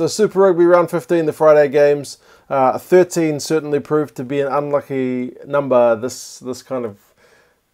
So Super Rugby round 15, the Friday games. 13 certainly proved to be an unlucky number this kind of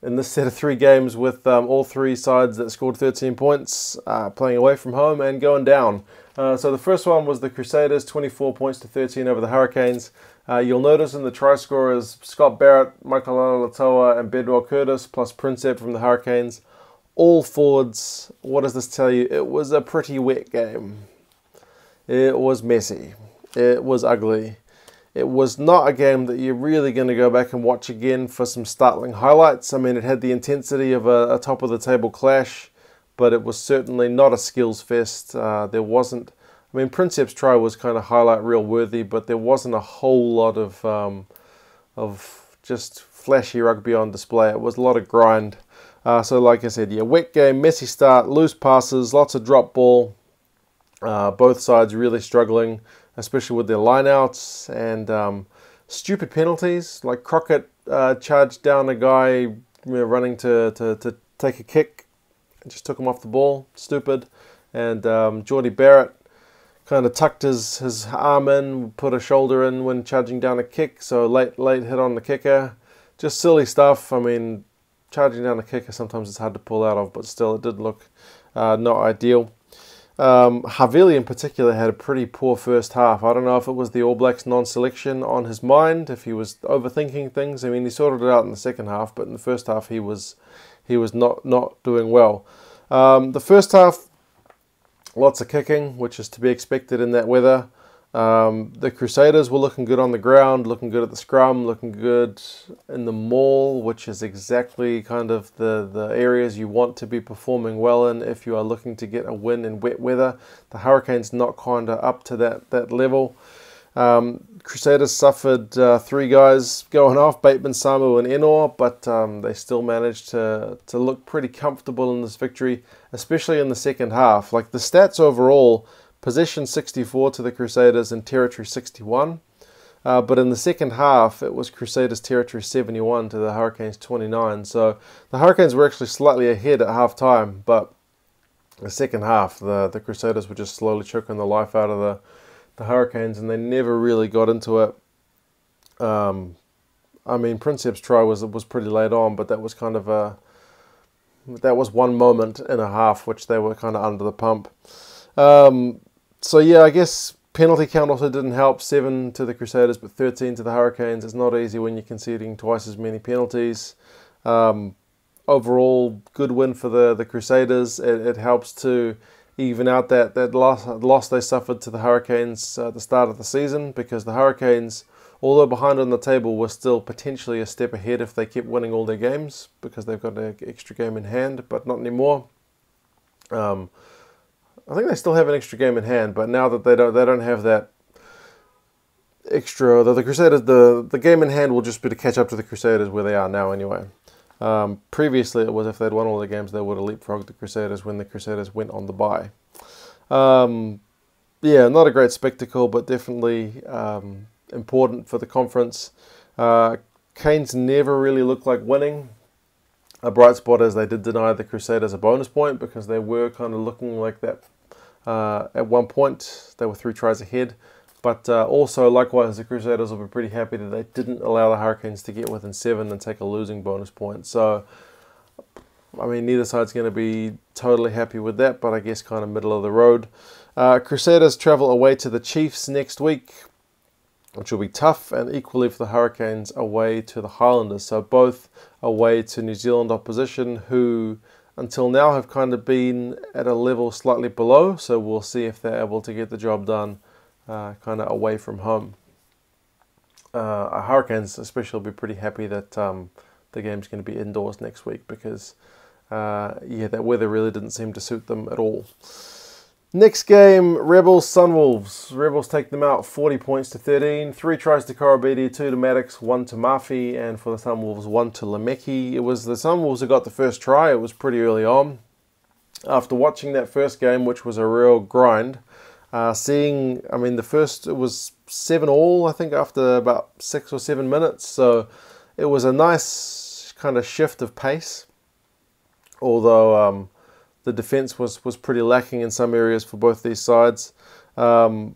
in this set of 3 games, with all 3 sides that scored 13 points playing away from home and going down. So the first one was the Crusaders, 24 points to 13 over the Hurricanes. You'll notice in the try scorers, Scott Barrett, Michael Latoa and Bedwell Curtis, plus Prinsep from the Hurricanes. All forwards. What does this tell you? It was a pretty wet game. It was messy. It was ugly. It was not a game that you're really going to go back and watch again for some startling highlights. I mean, it had the intensity of a top-of-the-table clash, but it was certainly not a skills fest. There wasn't... I mean, Prinsep's try was kind of highlight reel worthy, but there wasn't a whole lot of just flashy rugby on display. It was a lot of grind. So like I said, yeah, wet game, messy start, loose passes, lots of drop ball. Both sides really struggling, especially with their lineouts, and stupid penalties. Like Crockett charged down a guy running to take a kick and just took him off the ball. Stupid. And Geordie Barrett kind of tucked his arm in, put a shoulder in when charging down a kick, so late hit on the kicker. Just silly stuff. I mean, charging down a kicker sometimes it's hard to pull out of, but still it did look not ideal. Havili in particular had a pretty poor first half. I don't know if it was the All Blacks non-selection on his mind, if he was overthinking things. I mean, he sorted it out in the second half, but in the first half he was not doing well. The first half, lots of kicking, which is to be expected in that weather. The Crusaders were looking good on the ground, looking good at the scrum, looking good in the maul, which is exactly kind of the areas you want to be performing well in if you are looking to get a win in wet weather. The Hurricanes not kind of up to that level. Crusaders suffered 3 guys going off, Bateman, Samu and Enor, but they still managed to look pretty comfortable in this victory, especially in the second half. Like the stats overall, possession 64 to the Crusaders and territory 61. But in the second half, it was Crusaders territory 71 to the Hurricanes 29. So the Hurricanes were actually slightly ahead at half-time, but the second half, the Crusaders were just slowly choking the life out of the Hurricanes, and they never really got into it. I mean, Prinsep's try was pretty late on, but that was kind of that was one moment in a half which they were kind of under the pump. So yeah, I guess penalty count also didn't help. 7 to the Crusaders, but 13 to the Hurricanes. It's not easy when you're conceding twice as many penalties. Overall, good win for the Crusaders. It helps to even out that loss they suffered to the Hurricanes at the start of the season, because the Hurricanes, although behind on the table, were still potentially a step ahead if they kept winning all their games, because they've got an extra game in hand, but not anymore. I think they still have an extra game in hand, but now that they don't have that extra, the Crusaders, the game in hand will just be to catch up to the Crusaders where they are now anyway. Previously it was if they'd won all the games they would have leapfrogged the Crusaders when the Crusaders went on the bye. Yeah, not a great spectacle, but definitely important for the conference. Canes never really looked like winning. A bright spot is they did deny the Crusaders a bonus point, because they were kind of looking like that at one point. They were 3 tries ahead. But also, likewise, the Crusaders will be pretty happy that they didn't allow the Hurricanes to get within 7 and take a losing bonus point. So, I mean, neither side's going to be totally happy with that, but I guess kind of middle of the road. Crusaders travel away to the Chiefs next week, which will be tough, and equally for the Hurricanes away to the Highlanders. So both away to New Zealand opposition, who until now have kind of been at a level slightly below. So we'll see if they're able to get the job done kind of away from home. Hurricanes especially will be pretty happy that the game's going to be indoors next week, because yeah, that weather really didn't seem to suit them at all. Next game, Rebels, Sunwolves. Rebels take them out 40 points to 13. 3 tries to Korobidi, 2 to Maddox, 1 to Murphy, and for the Sunwolves, 1 to Lemeki. It was the Sunwolves who got the first try. It was pretty early on. After watching that first game, which was a real grind, seeing, I mean, the first, it was 7-all, I think, after about 6 or 7 minutes. So it was a nice kind of shift of pace, although the defence was pretty lacking in some areas for both these sides. At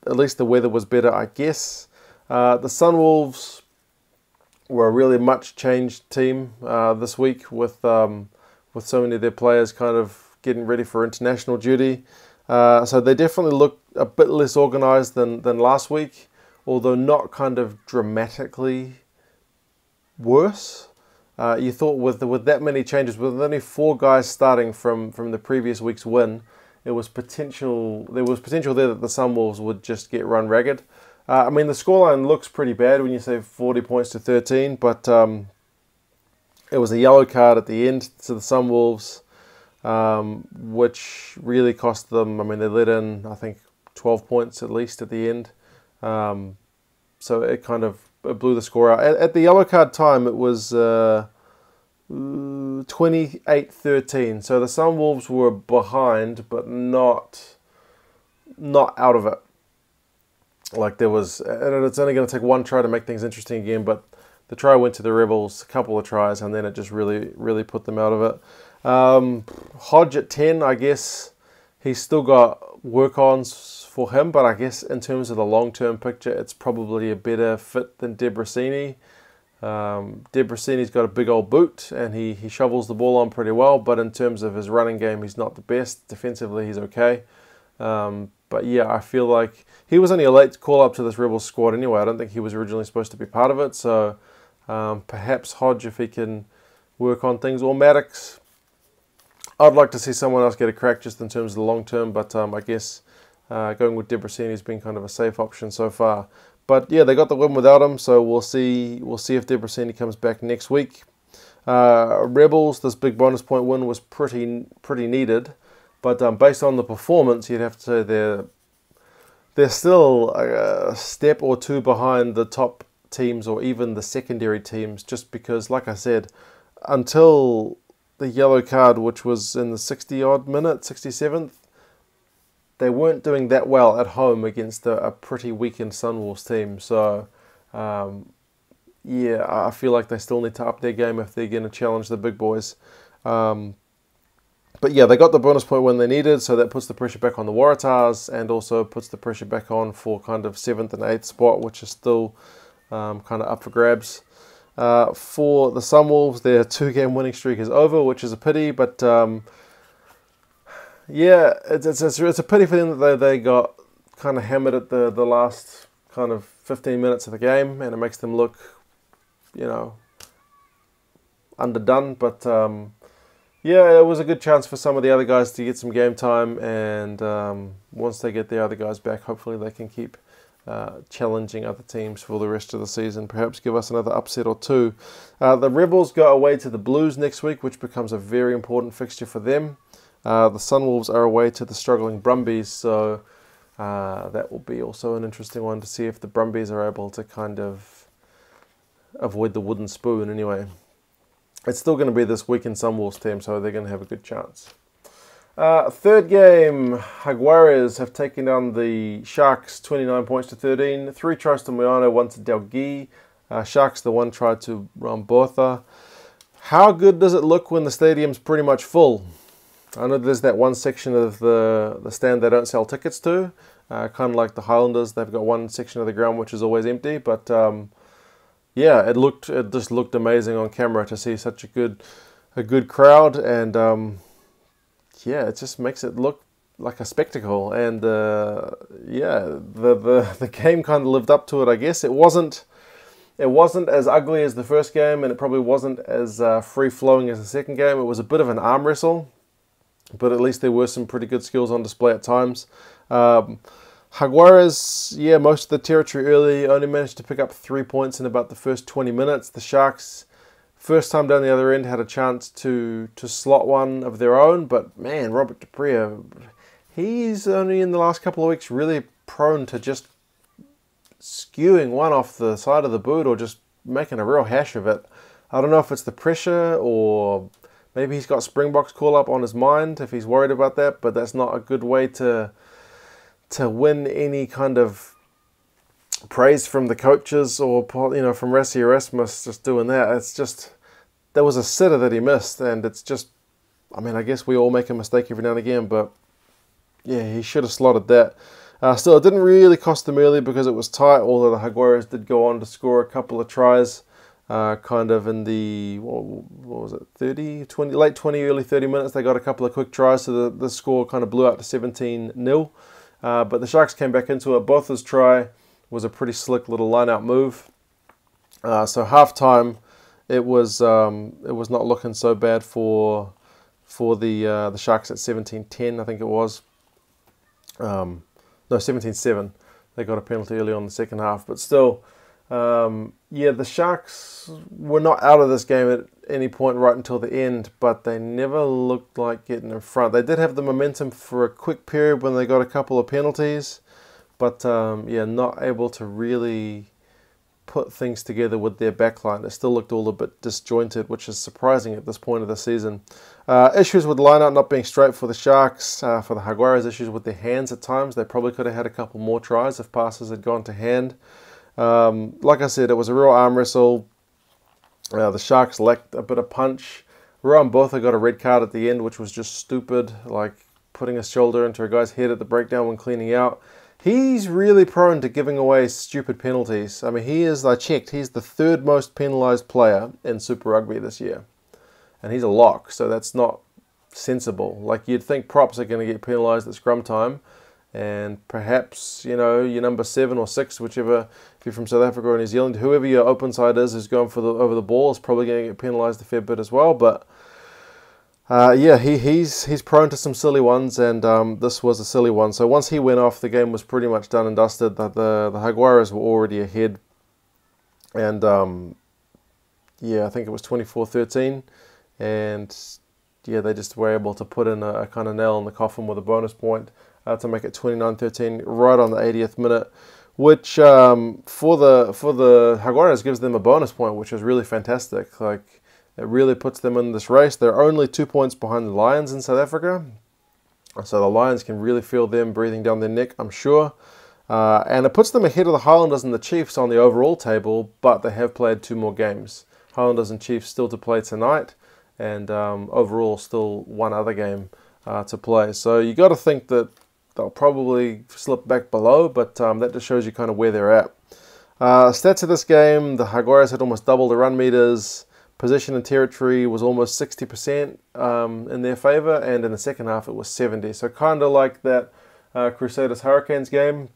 least the weather was better, I guess. The Sunwolves were a really much changed team this week with so many of their players kind of getting ready for international duty. So they definitely look a bit less organised than last week, although not kind of dramatically worse. You thought with that many changes, with only 4 guys starting from the previous week's win, there was potential there that the Sunwolves would just get run ragged. I mean, the scoreline looks pretty bad when you say 40 points to 13, but it was a yellow card at the end to the Sunwolves, which really cost them. I mean, they let in, I think, 12 points at least at the end. So it kind of blew the score out. At the yellow card time, it was 28-13. So the Sunwolves were behind, but not out of it. Like there was, and it's only going to take one try to make things interesting again, but the try went to the Rebels, a couple of tries, and then it just really put them out of it. Hodge at 10, I guess he's still got work-ons for him, but I guess in terms of the long-term picture, it's probably a better fit than Debrasini. Debrasini's got a big old boot, and he shovels the ball on pretty well, but in terms of his running game, he's not the best. Defensively, he's okay. But yeah, I feel like he was only a late call-up to this Rebels squad anyway. I don't think he was originally supposed to be part of it, so perhaps Hodge, if he can work on things, or Maddox. I'd like to see someone else get a crack just in terms of the long term, but I guess going with Debrasini has been kind of a safe option so far. But yeah, they got the win without him, so we'll see if Debrasini comes back next week. Rebels, this big bonus point win was pretty needed, but based on the performance, you'd have to say they're still a step or two behind the top teams or even the secondary teams, just because, like I said, until the yellow card, which was in the 60-odd minute, 67th, they weren't doing that well at home against a pretty weakened Sunwolves team. So, yeah, I feel like they still need to up their game if they're going to challenge the big boys. But yeah, they got the bonus point when they needed, so that puts the pressure back on the Waratahs and also puts the pressure back on for kind of 7th and 8th spot, which is still kind of up for grabs. For the Sunwolves, their 2-game winning streak is over, which is a pity, but yeah, it's a pity for them that they got kind of hammered at the last kind of 15 minutes of the game, and it makes them look, underdone, but yeah, it was a good chance for some of the other guys to get some game time, and once they get the other guys back, hopefully they can keep challenging other teams for the rest of the season, perhaps give us another upset or two. The Rebels go away to the Blues next week, which becomes a very important fixture for them. The Sunwolves are away to the struggling Brumbies, so that will be also an interesting one to see if the Brumbies are able to kind of avoid the wooden spoon anyway. It's still going to be this weakened Sunwolves team, so they're going to have a good chance. Third game, Jaguares have taken down the Sharks 29 points to 13. 3 tries to Moyano, 1 to Delgi. Sharks the 1 try to Rambotha. How good does it look when the stadium's pretty much full? I know there's that one section of the stand they don't sell tickets to, kind of like the Highlanders. They've got one section of the ground which is always empty, but yeah, it just looked amazing on camera to see such a good crowd, and yeah, it just makes it look like a spectacle. And yeah, the game kind of lived up to it, I guess. It wasn't as ugly as the first game, and it probably wasn't as free flowing as the second game. It was a bit of an arm wrestle, but at least there were some pretty good skills on display at times. Jaguares, yeah, most of the territory early, only managed to pick up 3 points in about the first 20 minutes. The Sharks, first time down the other end, had a chance to slot one of their own, but man, Robert Dupree, he's only in the last couple of weeks really prone to just skewing one off the side of the boot or just making a real hash of it. I don't know if it's the pressure or maybe he's got Springboks call up on his mind if he's worried about that, but that's not a good way to win any kind of praise from the coaches or from Rassie Erasmus just doing that. It's just, there was a sitter that he missed, and it's just, I mean, I guess we all make a mistake every now and again, but yeah, he should have slotted that. Still, it didn't really cost them early because it was tight, although the Jaguares did go on to score a couple of tries kind of in the, what was it, 30, 20, late 20, early 30 minutes. They got a couple of quick tries, so the score kind of blew out to 17-0. But the Sharks came back into it. Botha's try was a pretty slick little line-out move. So half-time, it was not looking so bad for the Sharks at 17-10, I think it was. No, 17-7. They got a penalty early on in the second half, but still, yeah, the Sharks were not out of this game at any point right until the end, but they never looked like getting in front. They did have the momentum for a quick period when they got a couple of penalties, but yeah, not able to really put things together with their backline. It still looked all a bit disjointed, which is surprising at this point of the season. Issues with line-out not being straight for the Sharks. For the Jaguares, issues with their hands at times. They probably could have had a couple more tries if passes had gone to hand. Like I said, it was a real arm wrestle. The Sharks lacked a bit of punch. Rowan Botha got a red card at the end, which was just stupid, like putting his shoulder into a guy's head at the breakdown when cleaning out. He's really prone to giving away stupid penalties. I mean, he is, I checked, he's the third most penalised player in Super Rugby this year. And he's a lock, so that's not sensible. Like, you'd think props are going to get penalised at scrum time. And perhaps, you know, your number 7 or 6, whichever, if you're from South Africa or New Zealand, whoever your open side is who's going for over the ball is probably going to get penalised a fair bit as well. But yeah, he's prone to some silly ones, and this was a silly one. So once he went off, the game was pretty much done and dusted. The Jaguares were already ahead, and yeah, I think it was 24-13, and yeah, they just were able to put in a kind of nail in the coffin with a bonus point to make it 29-13 right on the 80th minute, which for the Jaguares gives them a bonus point, which is really fantastic. Like, it really puts them in this race. They're only 2 points behind the Lions in South Africa. So the Lions can really feel them breathing down their neck, I'm sure. And it puts them ahead of the Highlanders and the Chiefs on the overall table, but they have played 2 more games. Highlanders and Chiefs still to play tonight, and overall still 1 other game to play. So you got to think that they'll probably slip back below, but that just shows you kind of where they're at. Stats of this game, the Jaguares had almost double the run meters. Possession and territory was almost 60% in their favour, and in the second half it was 70%. So kind of like that Crusaders Hurricanes game.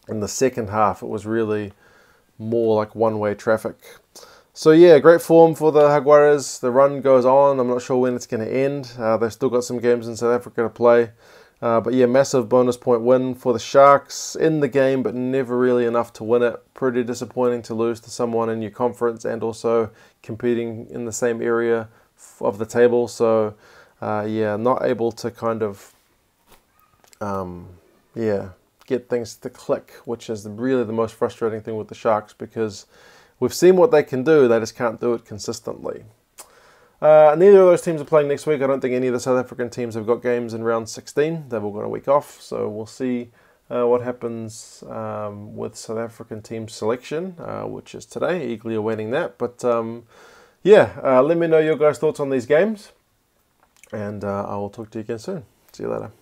In the second half it was really more like one-way traffic. So yeah, great form for the Jaguares. The run goes on. I'm not sure when it's going to end. They've still got some games in South Africa to play. But yeah, massive bonus point win for the Sharks in the game, but never really enough to win it. Pretty disappointing to lose to someone in your conference and also competing in the same area of the table. So yeah, not able to kind of yeah, get things to click, which is really the most frustrating thing with the Sharks, because we've seen what they can do, they just can't do it consistently. Neither of those teams are playing next week. I don't think any of the South African teams have got games in round 16. They've all got a week off, so we'll see what happens with South African team selection, which is today. Eagerly awaiting that. But yeah, let me know your guys' thoughts on these games, and I will talk to you again soon. See you later.